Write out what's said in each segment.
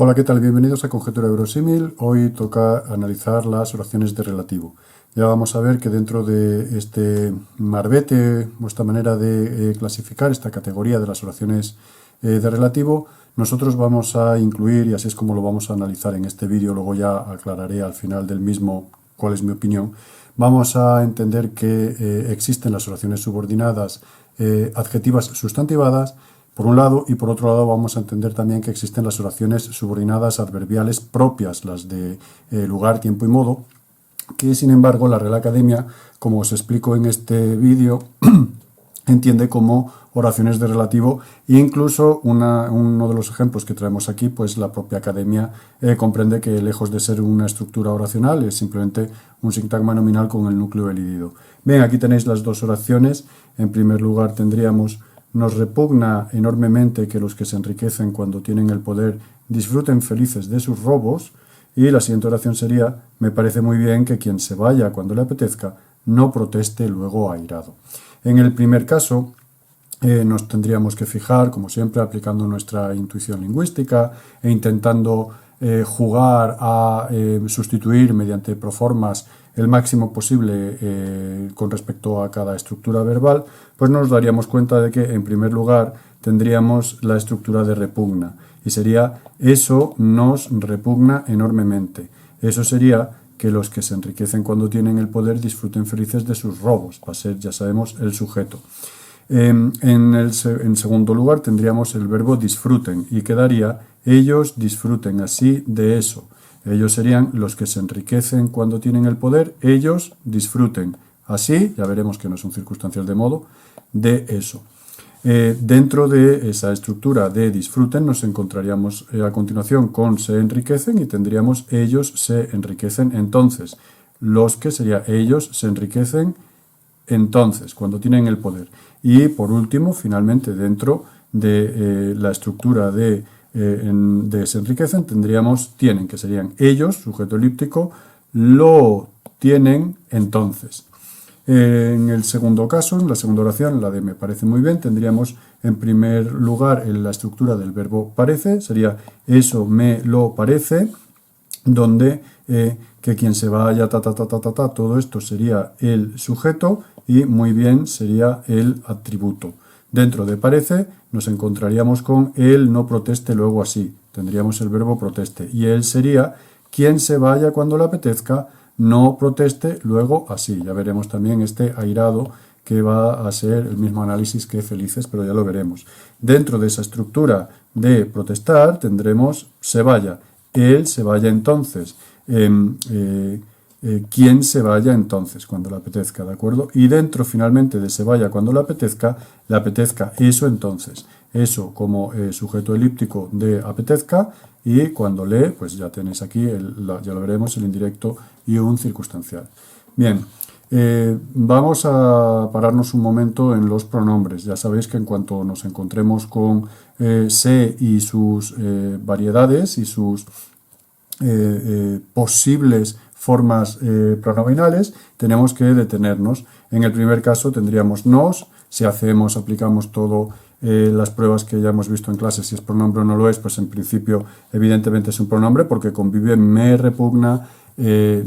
Hola, ¿qué tal? Bienvenidos a Conjetura Verosímil. Hoy toca analizar las oraciones de relativo. Ya vamos a ver que dentro de este marbete, o esta manera de clasificar esta categoría de las oraciones de relativo, nosotros vamos a incluir, y así es como lo vamos a analizar en este vídeo, luego ya aclararé al final del mismo cuál es mi opinión. Vamos a entender que existen las oraciones subordinadas adjetivas sustantivadas, por un lado, y por otro lado vamos a entender también que existen las oraciones subordinadas adverbiales propias, las de lugar, tiempo y modo, que sin embargo la Real Academia, como os explico en este vídeo, entiende como oraciones de relativo, e incluso uno de los ejemplos que traemos aquí, pues la propia Academia comprende que lejos de ser una estructura oracional es simplemente un sintagma nominal con el núcleo elidido. Bien, aquí tenéis las dos oraciones. En primer lugar tendríamos: nos repugna enormemente que los que se enriquecen cuando tienen el poder disfruten felices de sus robos. Y la siguiente oración sería: me parece muy bien que quien se vaya cuando le apetezca no proteste luego airado. En el primer caso nos tendríamos que fijar, como siempre, aplicando nuestra intuición lingüística e intentando jugar a sustituir mediante proformas el máximo posible con respecto a cada estructura verbal, pues nos daríamos cuenta de que en primer lugar tendríamos la estructura de repugna y sería: eso nos repugna enormemente. Eso sería que los que se enriquecen cuando tienen el poder disfruten felices de sus robos. Va a ser, ya sabemos, el sujeto. En segundo lugar tendríamos el verbo disfruten y quedaría: ellos disfruten así de eso. Ellos serían los que se enriquecen cuando tienen el poder, ellos disfruten así, ya veremos que no es un circunstancial de modo, de eso. Dentro de esa estructura de disfruten nos encontraríamos a continuación con se enriquecen y tendríamos ellos se enriquecen entonces. Los que sería ellos se enriquecen entonces, cuando tienen el poder. Y por último, finalmente, dentro de la estructura de se enriquecen, tendríamos tienen, que serían ellos, sujeto elíptico, lo tienen entonces. En el segundo caso, en la segunda oración, la de me parece muy bien, tendríamos en primer lugar en la estructura del verbo parece, sería eso me lo parece, donde que quien se vaya, todo esto sería el sujeto y muy bien sería el atributo. Dentro de parece nos encontraríamos con el no proteste luego así, tendríamos el verbo proteste y él sería quien se vaya cuando le apetezca, no proteste luego así. Ya veremos también este airado que va a ser el mismo análisis que felices, pero ya lo veremos. Dentro de esa estructura de protestar tendremos se vaya, él se vaya entonces, quien se vaya entonces, cuando le apetezca, ¿de acuerdo? Y dentro finalmente de se vaya cuando le apetezca eso entonces. Eso como sujeto elíptico de apetezca y cuando lee, pues ya tenéis aquí, ya lo veremos, el indirecto y un circunstancial. Bien, vamos a pararnos un momento en los pronombres. Ya sabéis que en cuanto nos encontremos con se y sus variedades y sus posibles formas pronominales, tenemos que detenernos. En el primer caso tendríamos nos, si aplicamos todo las pruebas que ya hemos visto en clase, si es pronombre o no lo es, pues en principio evidentemente es un pronombre porque convive me repugna, te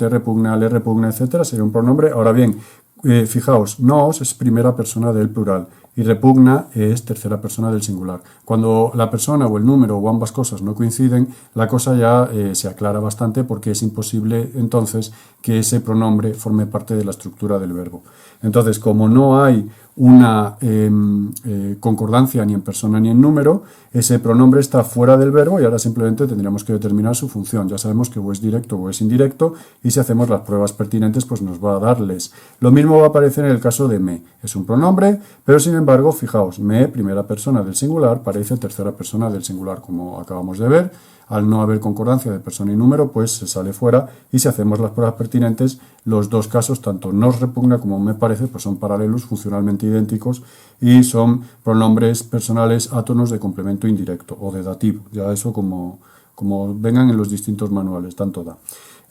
repugna, le repugna, etcétera, sería un pronombre. Ahora bien, fijaos, nos es primera persona del plural y repugna es tercera persona del singular. Cuando la persona o el número o ambas cosas no coinciden, la cosa ya se aclara bastante porque es imposible entonces que ese pronombre forme parte de la estructura del verbo. Entonces, como no hay una concordancia ni en persona ni en número, ese pronombre está fuera del verbo y ahora simplemente tendríamos que determinar su función. Ya sabemos que o es directo o es indirecto y si hacemos las pruebas pertinentes pues nos va a darles. Lo mismo va a aparecer en el caso de me. Es un pronombre, pero sin embargo, fijaos, me, primera persona del singular, parece tercera persona del singular, como acabamos de ver. Al no haber concordancia de persona y número, pues se sale fuera y si hacemos las pruebas pertinentes, los dos casos, tanto nos repugna como me parece, pues son paralelos, funcionalmente idénticos y son pronombres personales átonos de complemento indirecto o de dativo. Ya eso como vengan en los distintos manuales, tanto da.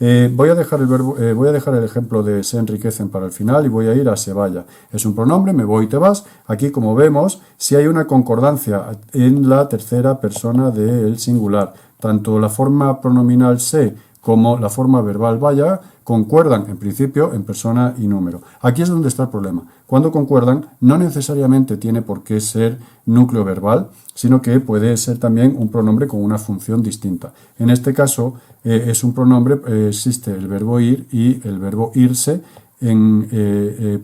Voy a dejar voy a dejar el ejemplo de se enriquecen para el final y voy a ir a se vaya. Es un pronombre, me voy y te vas. Aquí, como vemos, si hay una concordancia en la tercera persona del singular. Tanto la forma pronominal se como la forma verbal vaya concuerdan en principio en persona y número. Aquí es donde está el problema. Cuando concuerdan, no necesariamente tiene por qué ser núcleo verbal, sino que puede ser también un pronombre con una función distinta. En este caso es un pronombre, existe el verbo ir y el verbo irse.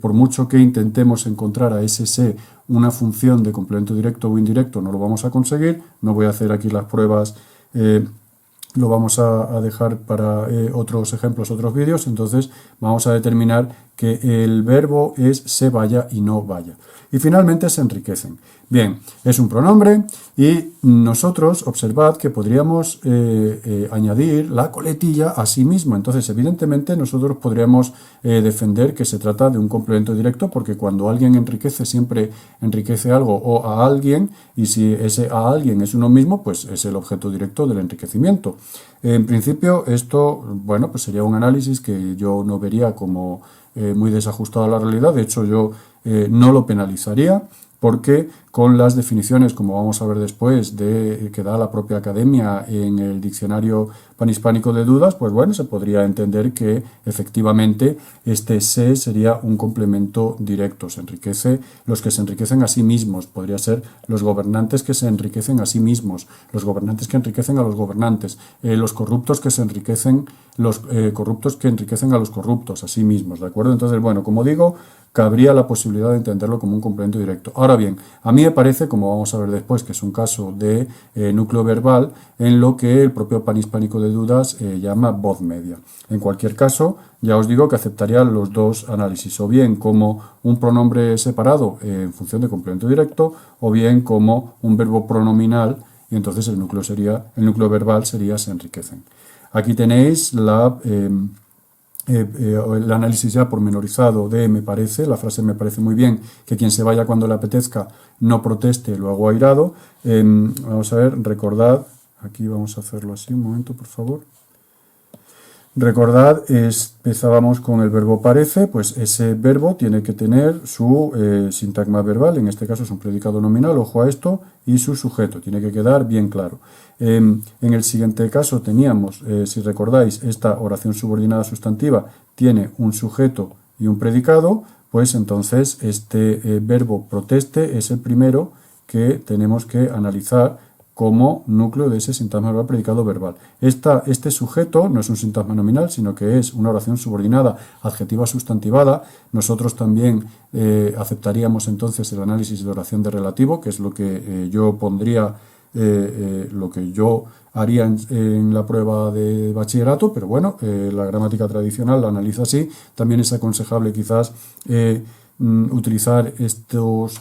Por mucho que intentemos encontrar a ese se una función de complemento directo o indirecto, no lo vamos a conseguir. No voy a hacer aquí las pruebas. Lo vamos a dejar para otros ejemplos, otros vídeos. Entonces vamos a determinar que el verbo es se vaya y no vaya. Y finalmente se enriquecen. Bien, es un pronombre y nosotros observad que podríamos añadir la coletilla a sí mismo. Entonces, evidentemente, nosotros podríamos defender que se trata de un complemento directo, porque cuando alguien enriquece, siempre enriquece algo o a alguien, y si ese a alguien es uno mismo, pues es el objeto directo del enriquecimiento. En principio, esto, bueno, pues sería un análisis que yo no vería como muy desajustado a la realidad. De hecho, yo no lo penalizaría, porque con las definiciones, como vamos a ver después, que da la propia academia en el diccionario panhispánico de dudas, pues bueno, se podría entender que efectivamente este se sería un complemento directo. Se enriquece los que se enriquecen a sí mismos. Podría ser los gobernantes que se enriquecen a sí mismos, los gobernantes que enriquecen a los gobernantes, los corruptos que se enriquecen, los corruptos que enriquecen a los corruptos a sí mismos, ¿de acuerdo? Entonces, bueno, como digo, cabría la posibilidad de entenderlo como un complemento directo. Ahora bien, a mí me parece, como vamos a ver después, que es un caso de núcleo verbal en lo que el propio panhispánico de dudas llama voz media. En cualquier caso, ya os digo que aceptaría los dos análisis, o bien como un pronombre separado en función de complemento directo, o bien como un verbo pronominal, y entonces el núcleo verbal sería se enriquecen. Aquí tenéis el análisis ya pormenorizado de me parece, la frase me parece muy bien, que quien se vaya cuando le apetezca no proteste, luego airado. Vamos a ver, recordad, aquí vamos a hacerlo así, un momento por favor. Recordad, empezábamos con el verbo parece, pues ese verbo tiene que tener su sintagma verbal, en este caso es un predicado nominal, ojo a esto, y su sujeto, tiene que quedar bien claro. En el siguiente caso teníamos, si recordáis, esta oración subordinada sustantiva tiene un sujeto y un predicado, pues entonces este verbo proteste es el primero que tenemos que analizar como núcleo de ese sintagma verbal predicado verbal. Este sujeto no es un sintagma nominal, sino que es una oración subordinada adjetiva sustantivada. Nosotros también aceptaríamos entonces el análisis de oración de relativo, que es lo que yo pondría, lo que yo haría en la prueba de bachillerato, pero bueno, la gramática tradicional la analiza así. También es aconsejable quizás utilizar estos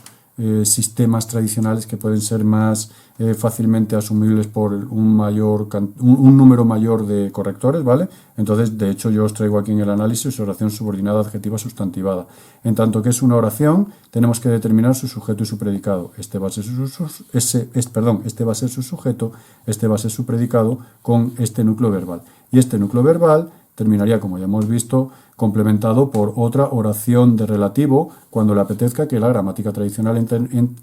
sistemas tradicionales que pueden ser más fácilmente asumibles por un número mayor de correctores, ¿vale? Entonces, de hecho, yo os traigo aquí en el análisis oración subordinada adjetiva sustantivada. En tanto que es una oración, tenemos que determinar su sujeto y su predicado. Este va a ser su sujeto, este va a ser su predicado con este núcleo verbal. Y este núcleo verbal terminaría, como ya hemos visto, complementado por otra oración de relativo cuando le apetezca, que la gramática tradicional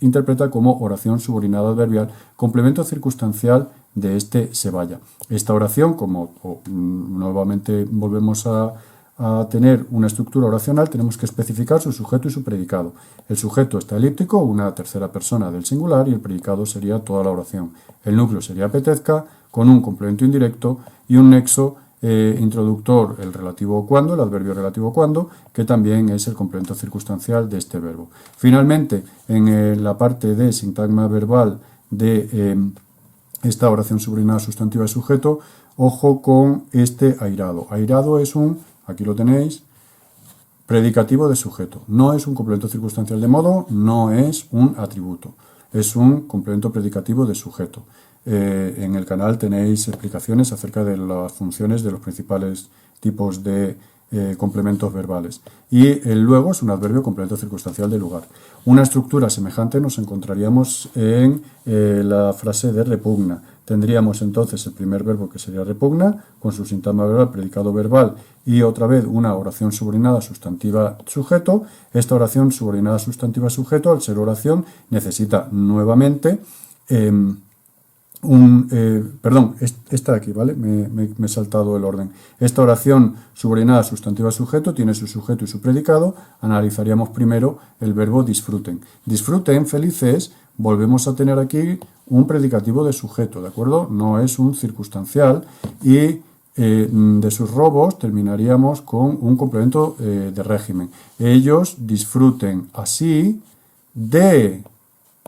interpreta como oración subordinada adverbial, complemento circunstancial de este se vaya. Esta oración, como nuevamente volvemos a tener una estructura oracional, tenemos que especificar su sujeto y su predicado. El sujeto está elíptico, una tercera persona del singular, y el predicado sería toda la oración. El núcleo sería apetezca, con un complemento indirecto y un nexo introductor, el relativo cuando, el adverbio relativo cuando, que también es el complemento circunstancial de este verbo. Finalmente, en la parte de sintagma verbal de esta oración subordinada sustantiva de sujeto, ojo con este airado. Airado es aquí lo tenéis, predicativo de sujeto. No es un complemento circunstancial de modo, no es un atributo. Es un complemento predicativo de sujeto. En el canal tenéis explicaciones acerca de las funciones de los principales tipos de complementos verbales. Y el luego es un adverbio complemento circunstancial de lugar. Una estructura semejante nos encontraríamos en la frase de repugna. Tendríamos entonces el primer verbo, que sería repugna, con su sintagma verbal, predicado verbal, y otra vez una oración subordinada sustantiva sujeto. Esta oración subordinada sustantiva sujeto, al ser oración, necesita nuevamente esta de aquí, ¿vale? Me he saltado el orden. Esta oración subordinada sustantiva sujeto tiene su sujeto y su predicado. Analizaríamos primero el verbo disfruten. Disfruten, felices, volvemos a tener aquí un predicativo de sujeto, ¿de acuerdo? No es un circunstancial y de sus robos terminaríamos con un complemento de régimen. Ellos disfruten así de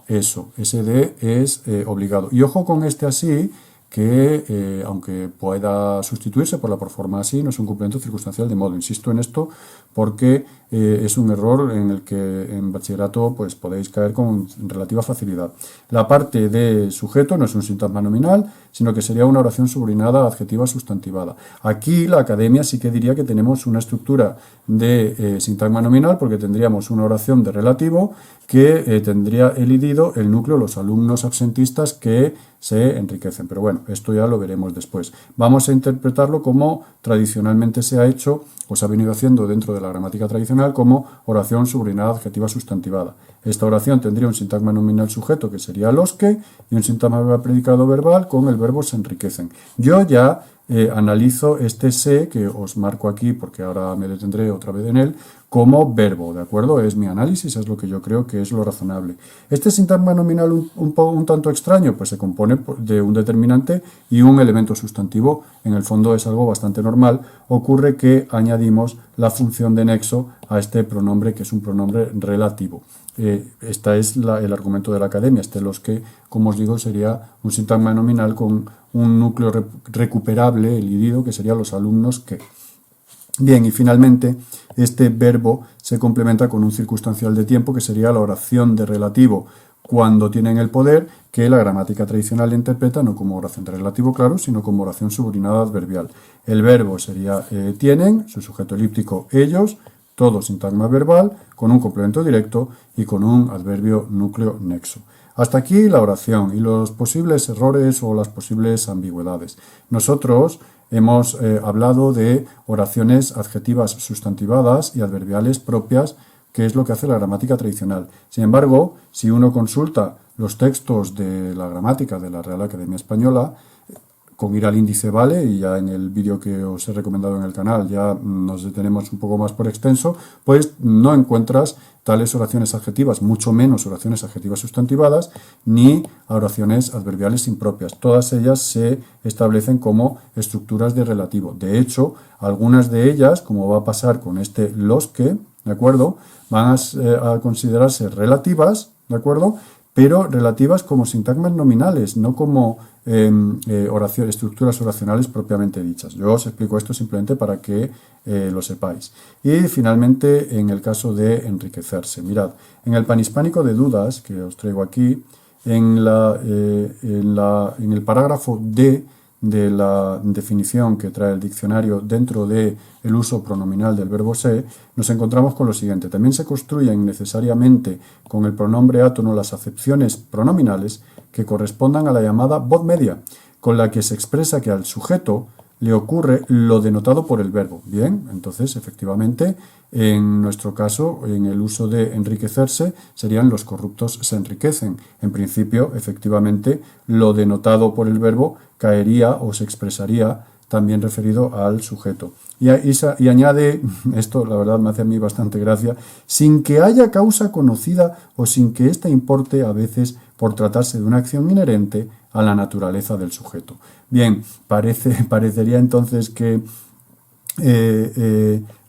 eso. Ese de es obligado. Y ojo con este así, que aunque pueda sustituirse por la proforma así, no es un complemento circunstancial de modo. Insisto en esto porque es un error en el que en bachillerato pues, podéis caer con relativa facilidad. La parte de sujeto no es un sintagma nominal, sino que sería una oración subordinada adjetiva sustantivada. Aquí la academia sí que diría que tenemos una estructura de sintagma nominal, porque tendríamos una oración de relativo que tendría elidido el núcleo, los alumnos absentistas que se enriquecen. Pero bueno, esto ya lo veremos después. Vamos a interpretarlo como tradicionalmente se ha hecho o se ha venido haciendo dentro de la gramática tradicional como oración subordinada adjetiva sustantivada. Esta oración tendría un sintagma nominal sujeto, que sería los que, y un sintagma verbal predicado verbal con el verbo se enriquecen. Yo ya analizo este se, que os marco aquí porque ahora me detendré otra vez en él, como verbo, ¿de acuerdo? Es mi análisis, es lo que yo creo que es lo razonable. Este sintagma nominal un tanto extraño, pues se compone de un determinante y un elemento sustantivo. En el fondo es algo bastante normal. Ocurre que añadimos la función de nexo a este pronombre, que es un pronombre relativo. Este es el argumento de la academia. Los que, como os digo, sería un sintagma nominal con un núcleo recuperable, elidido, que serían los alumnos que. Bien, y finalmente este verbo se complementa con un circunstancial de tiempo, que sería la oración de relativo cuando tienen el poder, que la gramática tradicional interpreta no como oración de relativo claro, sino como oración subordinada adverbial. El verbo sería tienen, su sujeto elíptico ellos, todo sintagma verbal, con un complemento directo y con un adverbio núcleo nexo. Hasta aquí la oración y los posibles errores o las posibles ambigüedades. Nosotros hemos hablado de oraciones adjetivas sustantivadas y adverbiales propias, que es lo que hace la gramática tradicional. Sin embargo, si uno consulta los textos de la gramática de la Real Academia Española, con ir al índice vale, y ya en el vídeo que os he recomendado en el canal ya nos detenemos un poco más por extenso, pues no encuentras tales oraciones adjetivas, mucho menos oraciones adjetivas sustantivadas, ni oraciones adverbiales impropias. Todas ellas se establecen como estructuras de relativo. De hecho, algunas de ellas, como va a pasar con este los que, ¿de acuerdo?, van a considerarse relativas, ¿de acuerdo?, pero relativas como sintagmas nominales, no como estructuras oracionales propiamente dichas. Yo os explico esto simplemente para que lo sepáis. Y finalmente, en el caso de enriquecerse. Mirad, en el panhispánico de dudas que os traigo aquí, en el parágrafo D de la definición que trae el diccionario dentro del uso pronominal del verbo se, nos encontramos con lo siguiente. También se construyen necesariamente con el pronombre átono las acepciones pronominales que correspondan a la llamada voz media, con la que se expresa que al sujeto le ocurre lo denotado por el verbo. Bien, entonces, efectivamente, en nuestro caso, en el uso de enriquecerse, serían los corruptos se enriquecen. En principio, efectivamente, lo denotado por el verbo caería o se expresaría también referido al sujeto. Y añade, esto la verdad me hace a mí bastante gracia, sin que haya causa conocida o sin que ésta importe a veces por tratarse de una acción inherente a la naturaleza del sujeto. Bien, parecería entonces que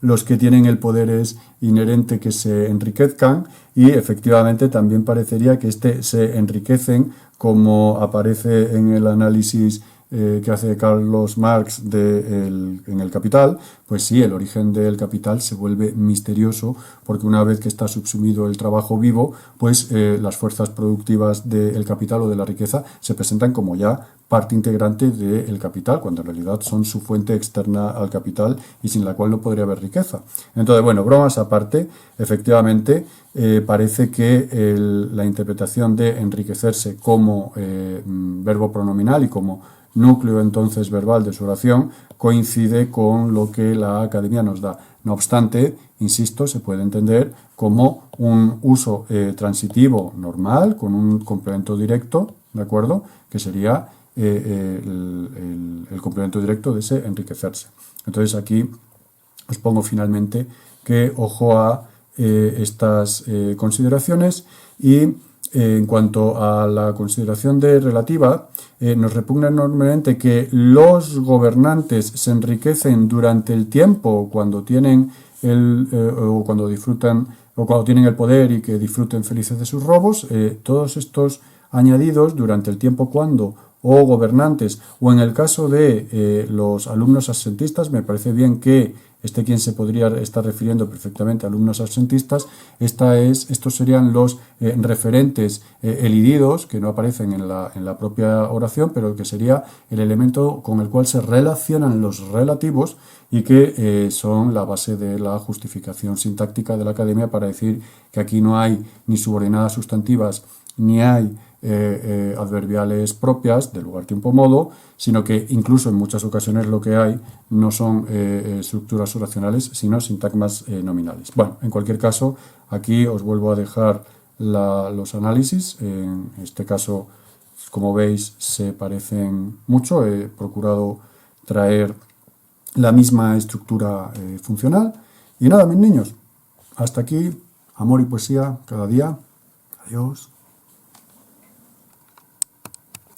los que tienen el poder es inherente que se enriquezcan, y efectivamente también parecería que se enriquecen, como aparece en el análisis que hace Carlos Marx en el Capital. Pues sí, el origen del capital se vuelve misterioso, porque una vez que está subsumido el trabajo vivo, pues las fuerzas productivas del capital o de la riqueza se presentan como ya parte integrante del capital, cuando en realidad son su fuente externa al capital y sin la cual no podría haber riqueza. Entonces, bueno, bromas aparte, efectivamente, parece que la interpretación de enriquecerse como verbo pronominal y como núcleo entonces verbal de su oración coincide con lo que la Academia nos da. No obstante, insisto, se puede entender como un uso transitivo normal con un complemento directo, ¿de acuerdo? Que sería el complemento directo de ese enriquecerse. Entonces aquí os pongo finalmente que ojo a estas consideraciones y en cuanto a la consideración de relativa, nos repugna enormemente que los gobernantes se enriquecen durante el tiempo cuando tienen o cuando disfrutan o cuando tienen el poder y que disfruten felices de sus robos. Todos estos añadidos durante el tiempo cuando o gobernantes o en el caso de los alumnos absentistas, me parece bien que quien se podría estar refiriendo perfectamente a alumnos absentistas, estos serían los referentes elididos, que no aparecen en la propia oración, pero que sería el elemento con el cual se relacionan los relativos y que son la base de la justificación sintáctica de la Academia para decir que aquí no hay ni subordinadas sustantivas, ni hay adverbiales propias del lugar, tiempo, modo, sino que incluso en muchas ocasiones lo que hay no son estructuras oracionales, sino sintagmas nominales. Bueno, en cualquier caso, aquí os vuelvo a dejar los análisis. En este caso, como veis, se parecen mucho. He procurado traer la misma estructura funcional. Y nada, mis niños, hasta aquí, amor y poesía cada día. Adiós.